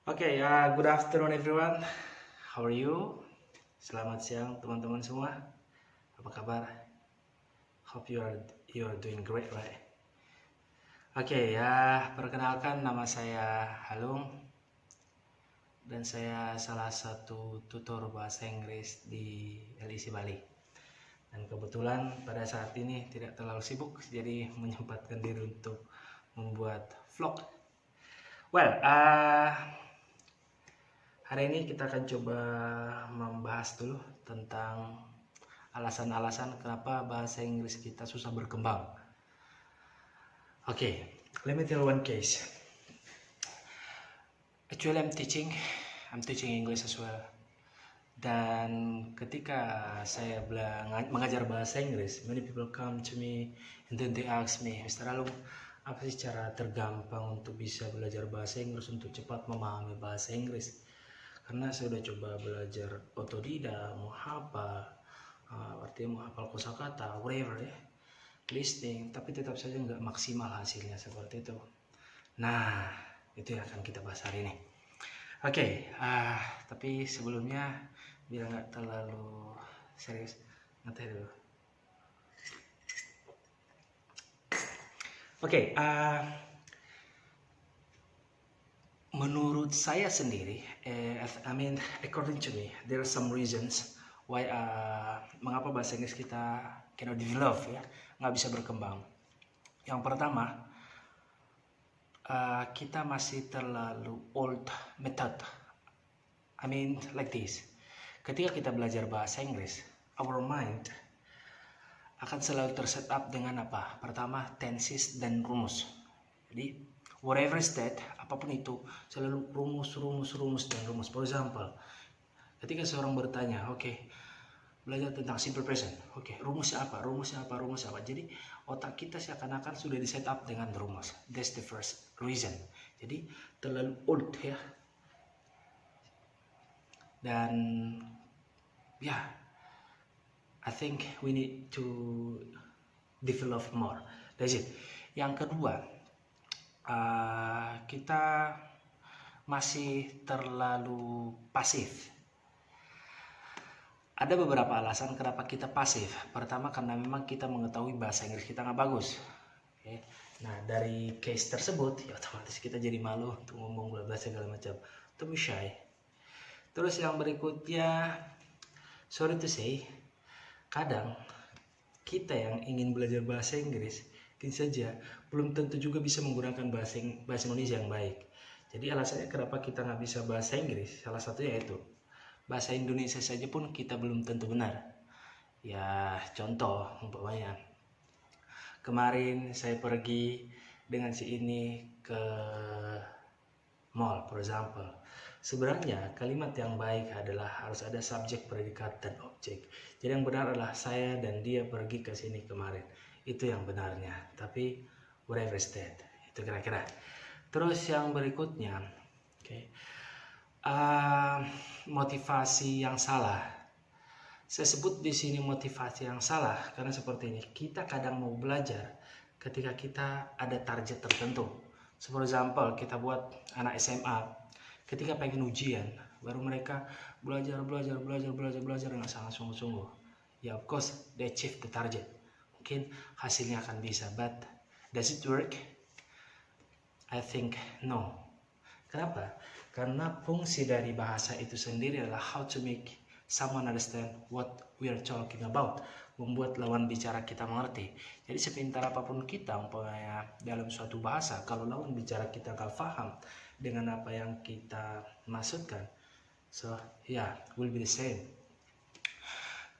Good afternoon everyone. How are you? Selamat siang teman-teman semua. Apa kabar? Hope you are doing great, right? Perkenalkan nama saya Halung dan saya salah satu tutor bahasa Inggris di LIC Bali. Dan kebetulan pada saat ini tidak terlalu sibuk, jadi menyempatkan diri untuk membuat vlog. Hari ini kita akan coba membahas dulu tentang alasan-alasan kenapa bahasa Inggris kita susah berkembang. Let me tell one case. Actually, I'm teaching English as well. Dan ketika saya mengajar bahasa Inggris, many people come to me and then they ask me, Mr. Alung, apa sih cara tergampang untuk bisa belajar bahasa Inggris, untuk cepat memahami bahasa Inggris? Karena saya udah coba belajar otodidak, mau hafal, artinya mau hafal kosakata, whatever ya, listening, tapi tetap saja nggak maksimal hasilnya seperti itu. Nah, itu yang akan kita bahas hari ini. Tapi sebelumnya biar nggak terlalu serius, ngeteh dulu. Menurut saya sendiri, according to me, there are some reasons why mengapa bahasa Inggris kita cannot develop, ya, nggak bisa berkembang. Yang pertama, kita masih terlalu old method. Like this. Ketika kita belajar bahasa Inggris, our mind akan selalu terset up dengan apa? Pertama, tenses dan rumus. Jadi whatever is that, apapun itu, selalu rumus dan rumus. For example, ketika seorang bertanya, belajar tentang simple present, rumusnya apa? Jadi otak kita seakan-akan sudah di set up dengan rumus. That's the first reason. Jadi terlalu old, ya. Dan I think we need to develop more. That's it. Yang kedua, kita masih terlalu pasif. Ada beberapa alasan kenapa kita pasif. Pertama, karena memang kita mengetahui bahasa Inggris kita nggak bagus. Nah, dari case tersebut, ya otomatis kita jadi malu untuk ngomong bahasa segala macam. Itu shy. Terus yang berikutnya, sorry to say, kadang kita yang ingin belajar bahasa Inggris saja belum tentu juga bisa menggunakan bahasa Indonesia yang baik. Jadi alasannya kenapa kita nggak bisa bahasa Inggris, salah satunya itu bahasa Indonesia saja pun kita belum tentu benar. Ya, contoh umpamanya kemarin saya pergi dengan si ini ke mall, for example. Sebenarnya kalimat yang baik adalah harus ada subjek, predikat, dan objek. Jadi yang benar adalah saya dan dia pergi ke sini kemarin. Itu yang benarnya. Tapi whatever is that, itu kira-kira. Terus yang berikutnya, motivasi yang salah. Saya sebut di sini motivasi yang salah karena seperti ini. Kita kadang mau belajar ketika kita ada target tertentu. For example, kita buat anak SMA. Ketika pengen ujian, baru mereka belajar dengan sangat sungguh-sungguh. Ya, of course, they achieve the target. Mungkin hasilnya akan bisa, but does it work? I think no. Kenapa? Karena fungsi dari bahasa itu sendiri adalah how to make someone understand what we are talking about. Membuat lawan bicara kita mengerti. Jadi sepintar apapun kita umpamanya dalam suatu bahasa, kalau lawan bicara kita gak paham dengan apa yang kita maksudkan, will be the same.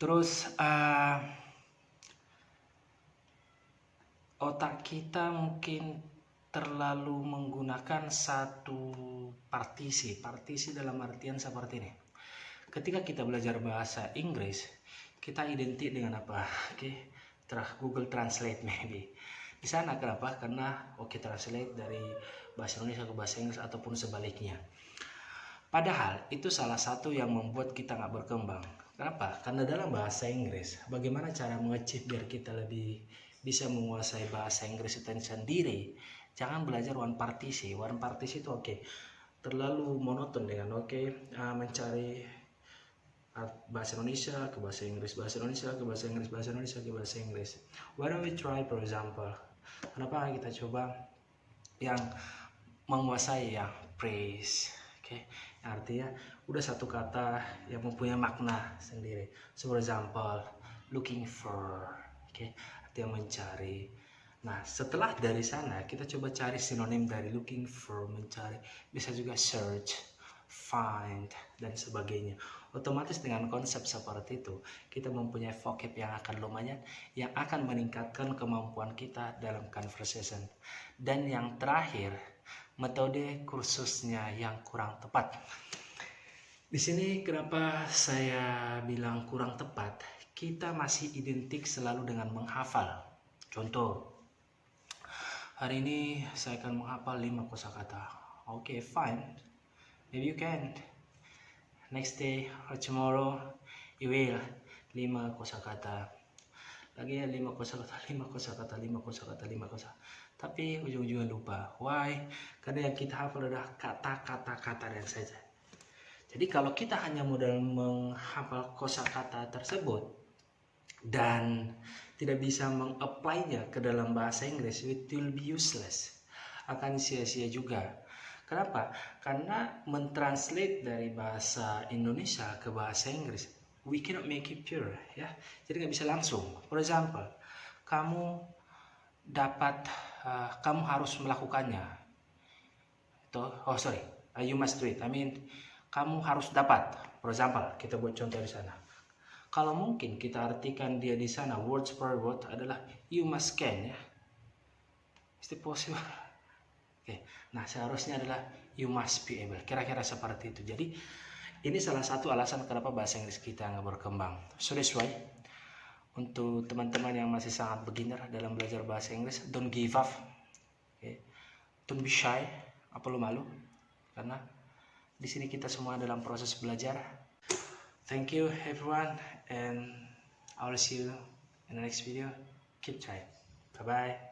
Terus otak kita mungkin terlalu menggunakan satu partisi dalam artian seperti ini. Ketika kita belajar bahasa Inggris, kita identik dengan apa? Google Translate maybe. Di sana kenapa? Karena translate dari bahasa Indonesia ke bahasa Inggris ataupun sebaliknya. Padahal itu salah satu yang membuat kita nggak berkembang. Kenapa? Karena dalam bahasa Inggris, bagaimana cara mengecip biar kita lebih bisa menguasai bahasa Inggris itu sendiri? Jangan belajar one partisi. One partisi itu terlalu monoton dengan mencari bahasa Indonesia ke bahasa Inggris, bahasa Indonesia ke bahasa Inggris, bahasa Indonesia ke bahasa Inggris. Why don't we try, for example, kenapa kita coba yang menguasai yang praise, artinya udah satu kata yang mempunyai makna sendiri. So for example, looking for, artinya mencari. Nah, setelah dari sana kita coba cari sinonim dari looking for, mencari. Bisa juga search, find, dan sebagainya. Otomatis dengan konsep seperti itu, kita mempunyai vocab yang akan lumayan, yang akan meningkatkan kemampuan kita dalam conversation. Dan yang terakhir, metode kursusnya yang kurang tepat. Di sini kenapa saya bilang kurang tepat? Kita masih identik selalu dengan menghafal. Contoh, hari ini saya akan menghafal 5 kosakata. Okay, fine. Maybe you can. Next day or tomorrow, you will 5 kosakata. Lagi ya 5 kosakata, 5 kosakata, 5 kosakata, 5 kosakata. Tapi ujung-ujungnya lupa. Why? Karena yang kita hafal adalah kata-kata dan saja. Jadi kalau kita hanya modal menghafal kosakata tersebut dan tidak bisa mengapply-nya ke dalam bahasa Inggris, it will be useless. Akan sia-sia juga. Kenapa? Karena mentranslate dari bahasa Indonesia ke bahasa Inggris, we cannot make it pure, ya. Jadi nggak bisa langsung. For example, kamu harus melakukannya. You must do it. Kamu harus dapat. For example, kita buat contoh di sana. Kalau mungkin kita artikan dia di sana words per word adalah you must can, ya. Is it possible? Nah, seharusnya adalah you must be able. Kira-kira seperti itu. Jadi ini salah satu alasan kenapa bahasa Inggris kita nggak berkembang. So that's why untuk teman-teman yang masih sangat beginner dalam belajar bahasa Inggris, don't give up. Don't be shy. Apa lu malu? Karena di sini kita semua dalam proses belajar. Thank you everyone, and I will see you in the next video. Keep trying. Bye bye.